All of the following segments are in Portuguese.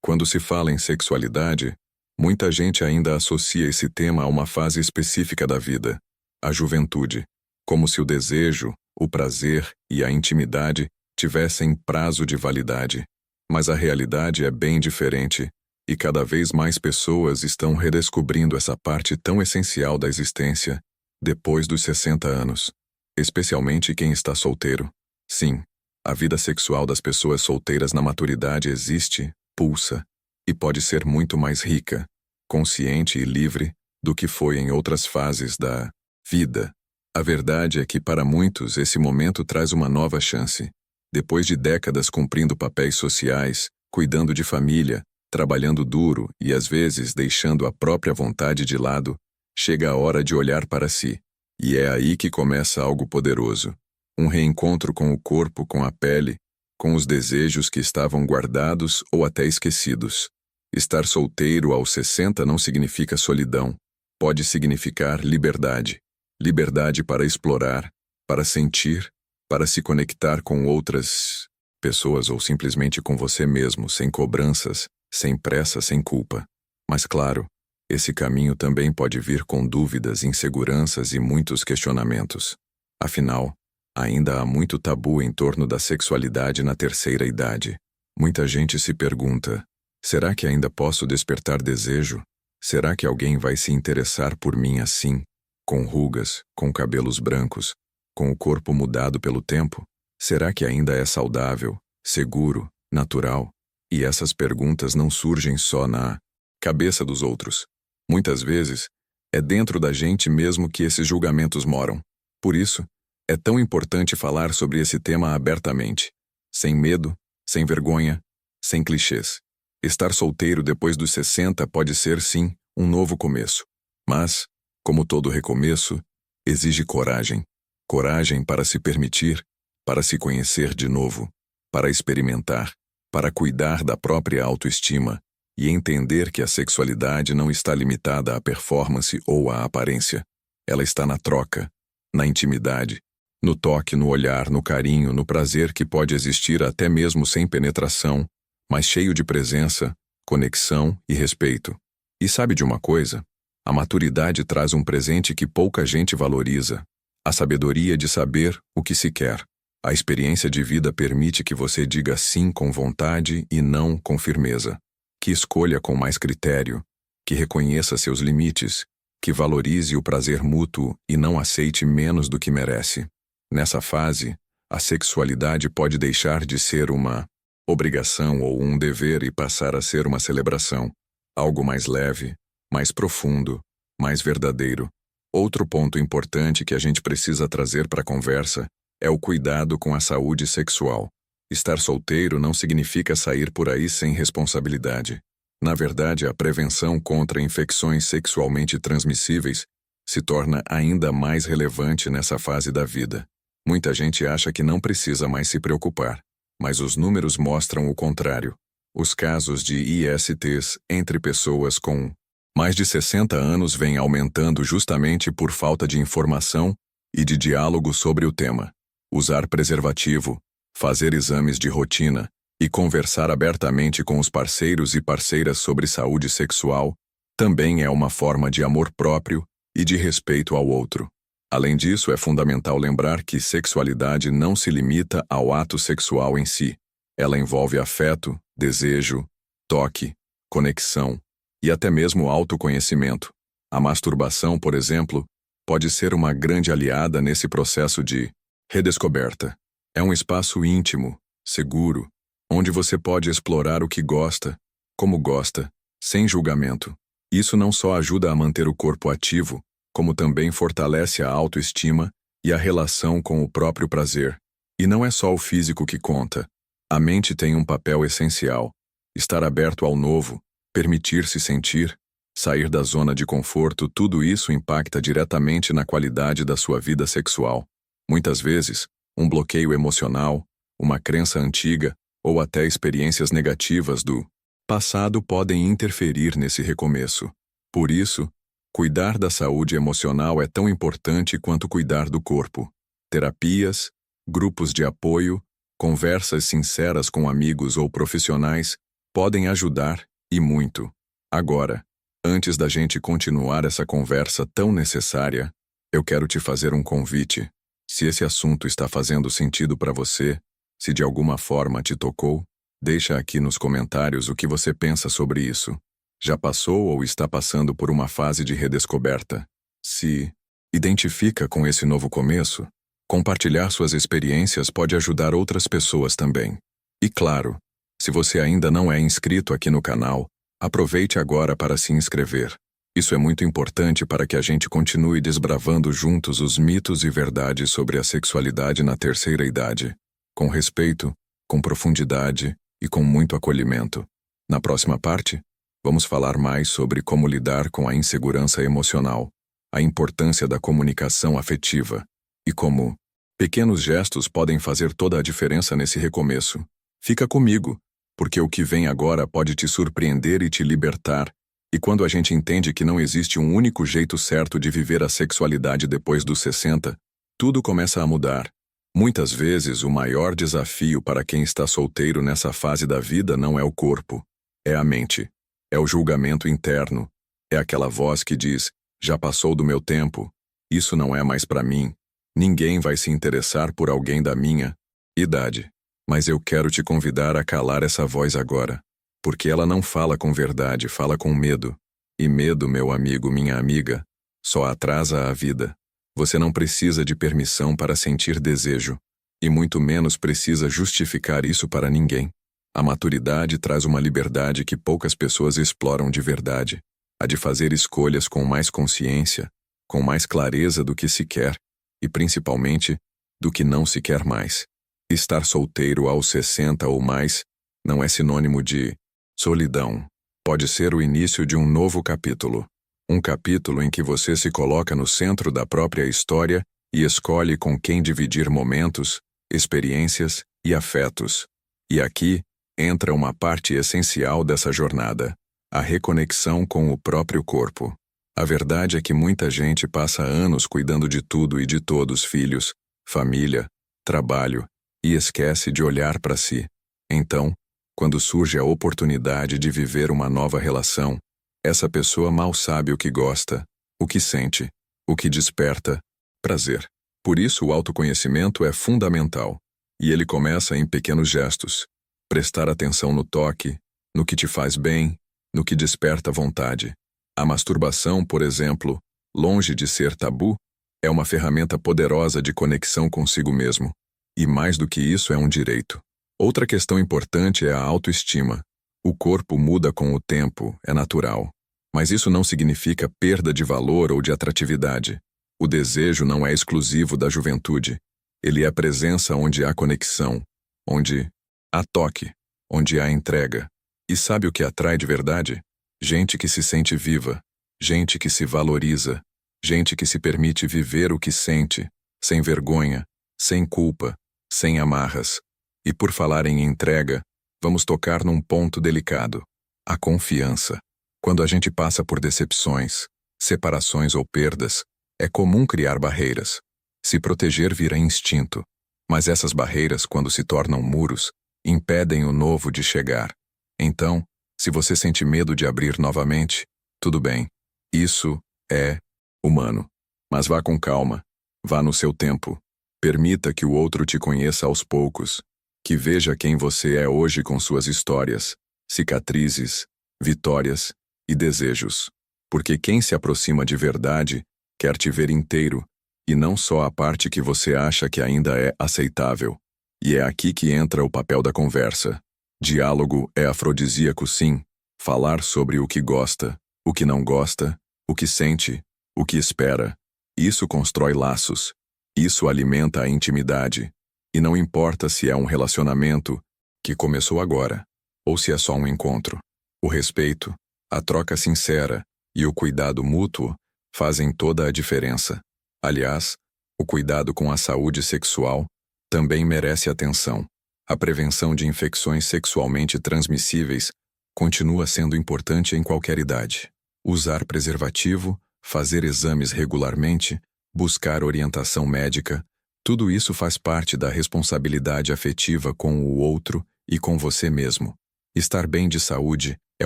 Quando se fala em sexualidade, muita gente ainda associa esse tema a uma fase específica da vida, a juventude, como se o desejo, o prazer e a intimidade tivessem prazo de validade. Mas a realidade é bem diferente, e cada vez mais pessoas estão redescobrindo essa parte tão essencial da existência depois dos 60 anos. Especialmente quem está solteiro. Sim, a vida sexual das pessoas solteiras na maturidade existe, pulsa, e pode ser muito mais rica, consciente e livre do que foi em outras fases da vida. A verdade é que para muitos esse momento traz uma nova chance. Depois de décadas cumprindo papéis sociais, cuidando de família, trabalhando duro e às vezes deixando a própria vontade de lado, chega a hora de olhar para si. E é aí que começa algo poderoso. Um reencontro com o corpo, com a pele, com os desejos que estavam guardados ou até esquecidos. Estar solteiro aos 60 não significa solidão. Pode significar liberdade. Liberdade para explorar, para sentir, para se conectar com outras pessoas ou simplesmente com você mesmo, sem cobranças, sem pressa, sem culpa. Mas claro, esse caminho também pode vir com dúvidas, inseguranças e muitos questionamentos. Afinal, ainda há muito tabu em torno da sexualidade na terceira idade. Muita gente se pergunta: será que ainda posso despertar desejo? Será que alguém vai se interessar por mim assim, com rugas, com cabelos brancos, com o corpo mudado pelo tempo? Será que ainda é saudável, seguro, natural? E essas perguntas não surgem só na cabeça dos outros. Muitas vezes, é dentro da gente mesmo que esses julgamentos moram. Por isso, é tão importante falar sobre esse tema abertamente, sem medo, sem vergonha, sem clichês. Estar solteiro depois dos 60 pode ser, sim, um novo começo. Mas, como todo recomeço, exige coragem. Coragem para se permitir, para se conhecer de novo, para experimentar, para cuidar da própria autoestima e entender que a sexualidade não está limitada à performance ou à aparência. Ela está na troca, na intimidade, no toque, no olhar, no carinho, no prazer que pode existir até mesmo sem penetração, mas cheio de presença, conexão e respeito. E sabe de uma coisa? A maturidade traz um presente que pouca gente valoriza: a sabedoria de saber o que se quer. A experiência de vida permite que você diga sim com vontade e não com firmeza. Que escolha com mais critério, que reconheça seus limites, que valorize o prazer mútuo e não aceite menos do que merece. Nessa fase, a sexualidade pode deixar de ser uma obrigação ou um dever e passar a ser uma celebração, algo mais leve, mais profundo, mais verdadeiro. Outro ponto importante que a gente precisa trazer para a conversa é o cuidado com a saúde sexual. Estar solteiro não significa sair por aí sem responsabilidade. Na verdade, a prevenção contra infecções sexualmente transmissíveis se torna ainda mais relevante nessa fase da vida. Muita gente acha que não precisa mais se preocupar, mas os números mostram o contrário. Os casos de ISTs entre pessoas com mais de 60 anos vêm aumentando justamente por falta de informação e de diálogo sobre o tema. Usar preservativo, fazer exames de rotina e conversar abertamente com os parceiros e parceiras sobre saúde sexual também é uma forma de amor próprio e de respeito ao outro. Além disso, é fundamental lembrar que sexualidade não se limita ao ato sexual em si. Ela envolve afeto, desejo, toque, conexão e até mesmo autoconhecimento. A masturbação, por exemplo, pode ser uma grande aliada nesse processo de redescoberta. É um espaço íntimo, seguro, onde você pode explorar o que gosta, como gosta, sem julgamento. Isso não só ajuda a manter o corpo ativo, como também fortalece a autoestima e a relação com o próprio prazer. E não é só o físico que conta. A mente tem um papel essencial: estar aberto ao novo, permitir-se sentir, sair da zona de conforto. Tudo isso impacta diretamente na qualidade da sua vida sexual. Muitas vezes, um bloqueio emocional, uma crença antiga ou até experiências negativas do passado podem interferir nesse recomeço. Por isso, cuidar da saúde emocional é tão importante quanto cuidar do corpo. Terapias, grupos de apoio, conversas sinceras com amigos ou profissionais podem ajudar, e muito. Agora, antes da gente continuar essa conversa tão necessária, eu quero te fazer um convite. Se esse assunto está fazendo sentido para você, se de alguma forma te tocou, deixa aqui nos comentários o que você pensa sobre isso. Já passou ou está passando por uma fase de redescoberta? Se identifica com esse novo começo, compartilhar suas experiências pode ajudar outras pessoas também. E claro, se você ainda não é inscrito aqui no canal, aproveite agora para se inscrever. Isso é muito importante para que a gente continue desbravando juntos os mitos e verdades sobre a sexualidade na terceira idade, com respeito, com profundidade e com muito acolhimento. Na próxima parte, vamos falar mais sobre como lidar com a insegurança emocional, a importância da comunicação afetiva e como pequenos gestos podem fazer toda a diferença nesse recomeço. Fica comigo, porque o que vem agora pode te surpreender e te libertar. E quando a gente entende que não existe um único jeito certo de viver a sexualidade depois dos 60, tudo começa a mudar. Muitas vezes, o maior desafio para quem está solteiro nessa fase da vida não é o corpo, é a mente. É o julgamento interno. É aquela voz que diz, já passou do meu tempo, isso não é mais para mim, ninguém vai se interessar por alguém da minha idade. Mas eu quero te convidar a calar essa voz agora, porque ela não fala com verdade, fala com medo. E medo, meu amigo, minha amiga, só atrasa a vida. Você não precisa de permissão para sentir desejo, e muito menos precisa justificar isso para ninguém. A maturidade traz uma liberdade que poucas pessoas exploram de verdade, a de fazer escolhas com mais consciência, com mais clareza do que se quer, e principalmente, do que não se quer mais. Estar solteiro aos 60 ou mais não é sinônimo de solidão. Pode ser o início de um novo capítulo. Um capítulo em que você se coloca no centro da própria história e escolhe com quem dividir momentos, experiências e afetos. E aqui entra uma parte essencial dessa jornada, a reconexão com o próprio corpo. A verdade é que muita gente passa anos cuidando de tudo e de todos, filhos, família, trabalho, e esquece de olhar para si. Então, quando surge a oportunidade de viver uma nova relação, essa pessoa mal sabe o que gosta, o que sente, o que desperta prazer. Por isso o autoconhecimento é fundamental, e ele começa em pequenos gestos. Prestar atenção no toque, no que te faz bem, no que desperta vontade. A masturbação, por exemplo, longe de ser tabu, é uma ferramenta poderosa de conexão consigo mesmo. E mais do que isso, é um direito. Outra questão importante é a autoestima. O corpo muda com o tempo, é natural. Mas isso não significa perda de valor ou de atratividade. O desejo não é exclusivo da juventude. Ele é presença onde há conexão, onde há toque, onde há entrega. E sabe o que atrai de verdade? Gente que se sente viva, gente que se valoriza, gente que se permite viver o que sente, sem vergonha, sem culpa, sem amarras. E por falar em entrega, vamos tocar num ponto delicado: a confiança. Quando a gente passa por decepções, separações ou perdas, é comum criar barreiras. Se proteger vira instinto, mas essas barreiras, quando se tornam muros, impedem o novo de chegar. Então, se você sente medo de abrir novamente, tudo bem. Isso é humano. Mas vá com calma, vá no seu tempo. Permita que o outro te conheça aos poucos, que veja quem você é hoje com suas histórias, cicatrizes, vitórias e desejos. Porque quem se aproxima de verdade quer te ver inteiro, e não só a parte que você acha que ainda é aceitável. E é aqui que entra o papel da conversa. Diálogo é afrodisíaco, sim. Falar sobre o que gosta, o que não gosta, o que sente, o que espera. Isso constrói laços. Isso alimenta a intimidade. E não importa se é um relacionamento que começou agora, ou se é só um encontro. O respeito, a troca sincera e o cuidado mútuo fazem toda a diferença. Aliás, o cuidado com a saúde sexual também merece atenção. A prevenção de infecções sexualmente transmissíveis continua sendo importante em qualquer idade. Usar preservativo, fazer exames regularmente, buscar orientação médica, tudo isso faz parte da responsabilidade afetiva com o outro e com você mesmo. Estar bem de saúde é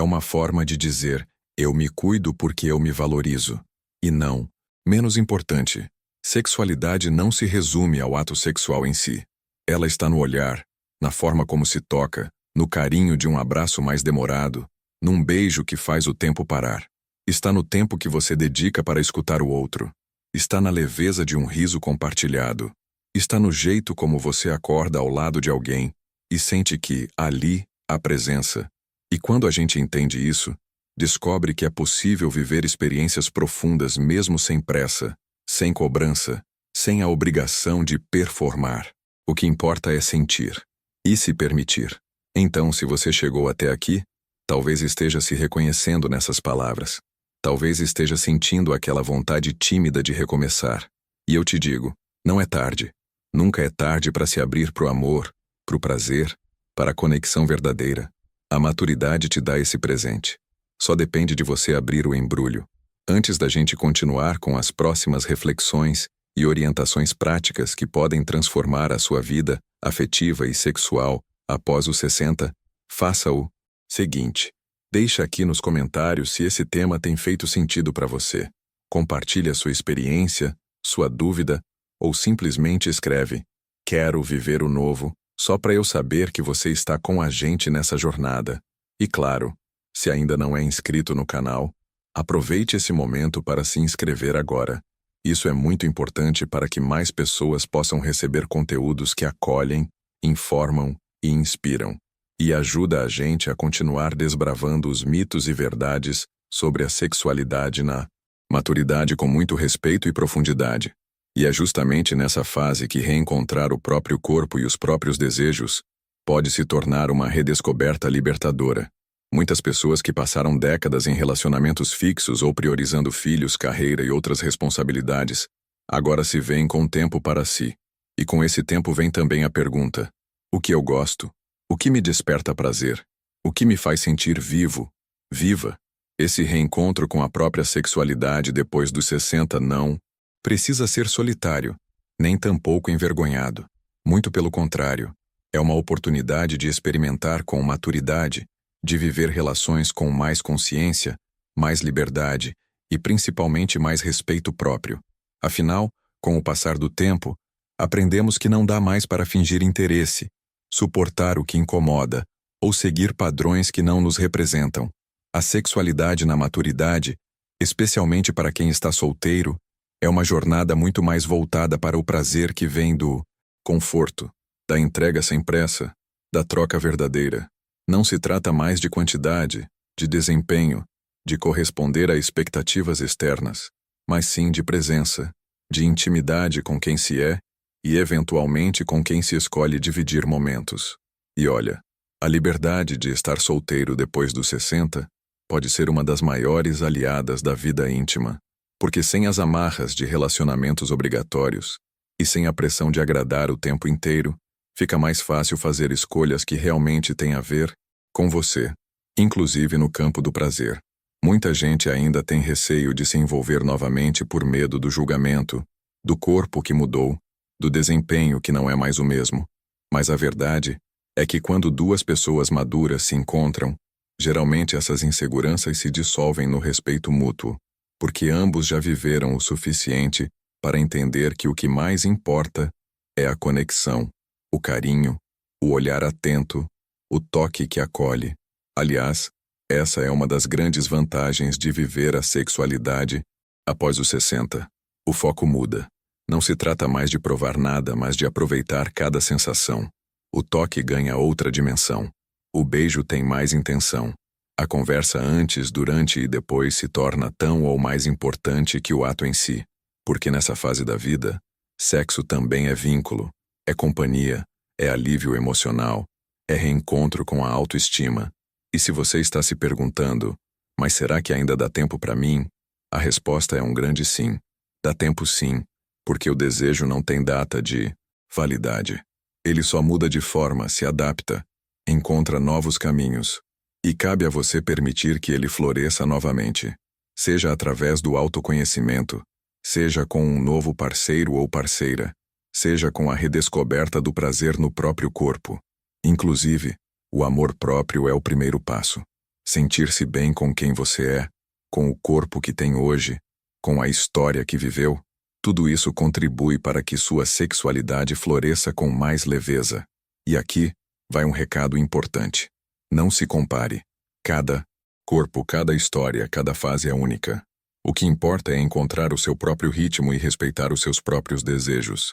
uma forma de dizer: eu me cuido porque eu me valorizo. E não, menos importante, sexualidade não se resume ao ato sexual em si. Ela está no olhar, na forma como se toca, no carinho de um abraço mais demorado, num beijo que faz o tempo parar. Está no tempo que você dedica para escutar o outro. Está na leveza de um riso compartilhado. Está no jeito como você acorda ao lado de alguém e sente que, ali, há presença. E quando a gente entende isso, descobre que é possível viver experiências profundas mesmo sem pressa, sem cobrança, sem a obrigação de performar. O que importa é sentir e se permitir. Então, se você chegou até aqui, talvez esteja se reconhecendo nessas palavras. Talvez esteja sentindo aquela vontade tímida de recomeçar. E eu te digo, não é tarde. Nunca é tarde para se abrir para o amor, para o prazer, para a conexão verdadeira. A maturidade te dá esse presente. Só depende de você abrir o embrulho. Antes da gente continuar com as próximas reflexões e orientações práticas que podem transformar a sua vida afetiva e sexual após os 60, faça o seguinte. Deixa aqui nos comentários se esse tema tem feito sentido para você. Compartilhe a sua experiência, sua dúvida, ou simplesmente escreve: quero viver o novo, só para eu saber que você está com a gente nessa jornada. E claro, se ainda não é inscrito no canal, aproveite esse momento para se inscrever agora. Isso é muito importante para que mais pessoas possam receber conteúdos que acolhem, informam e inspiram. E ajuda a gente a continuar desbravando os mitos e verdades sobre a sexualidade na maturidade com muito respeito e profundidade. E é justamente nessa fase que reencontrar o próprio corpo e os próprios desejos pode se tornar uma redescoberta libertadora. Muitas pessoas que passaram décadas em relacionamentos fixos ou priorizando filhos, carreira e outras responsabilidades, agora se veem com tempo para si. E com esse tempo vem também a pergunta: o que eu gosto? O que me desperta prazer? O que me faz sentir vivo, viva? Esse reencontro com a própria sexualidade depois dos 60 não precisa ser solitário, nem tampouco envergonhado. Muito pelo contrário, é uma oportunidade de experimentar com maturidade, de viver relações com mais consciência, mais liberdade e principalmente mais respeito próprio. Afinal, com o passar do tempo, aprendemos que não dá mais para fingir interesse, suportar o que incomoda ou seguir padrões que não nos representam. A sexualidade na maturidade, especialmente para quem está solteiro, é uma jornada muito mais voltada para o prazer que vem do conforto, da entrega sem pressa, da troca verdadeira. Não se trata mais de quantidade, de desempenho, de corresponder a expectativas externas, mas sim de presença, de intimidade com quem se é e, eventualmente, com quem se escolhe dividir momentos. E olha, a liberdade de estar solteiro depois dos 60 pode ser uma das maiores aliadas da vida íntima, porque sem as amarras de relacionamentos obrigatórios e sem a pressão de agradar o tempo inteiro, fica mais fácil fazer escolhas que realmente têm a ver com você, inclusive no campo do prazer. Muita gente ainda tem receio de se envolver novamente por medo do julgamento, do corpo que mudou, do desempenho que não é mais o mesmo. Mas a verdade é que quando duas pessoas maduras se encontram, geralmente essas inseguranças se dissolvem no respeito mútuo, porque ambos já viveram o suficiente para entender que o que mais importa é a conexão, o carinho, o olhar atento, o toque que acolhe. Aliás, essa é uma das grandes vantagens de viver a sexualidade após os 60. O foco muda. Não se trata mais de provar nada, mas de aproveitar cada sensação. O toque ganha outra dimensão. O beijo tem mais intenção. A conversa antes, durante e depois se torna tão ou mais importante que o ato em si. Porque nessa fase da vida, sexo também é vínculo, é companhia, é alívio emocional, é reencontro com a autoestima. E se você está se perguntando, mas será que ainda dá tempo para mim? A resposta é um grande sim. Dá tempo sim, porque o desejo não tem data de validade. Ele só muda de forma, se adapta, encontra novos caminhos. E cabe a você permitir que ele floresça novamente, seja através do autoconhecimento, seja com um novo parceiro ou parceira, seja com a redescoberta do prazer no próprio corpo. Inclusive, O amor próprio é o primeiro passo. Sentir-se bem com quem você é, com o corpo que tem hoje, com a história que viveu, tudo isso contribui para que sua sexualidade floresça com mais leveza. E aqui vai um recado importante. Não se compare. Cada corpo, cada história, cada fase é única. O que importa é encontrar o seu próprio ritmo e respeitar os seus próprios desejos.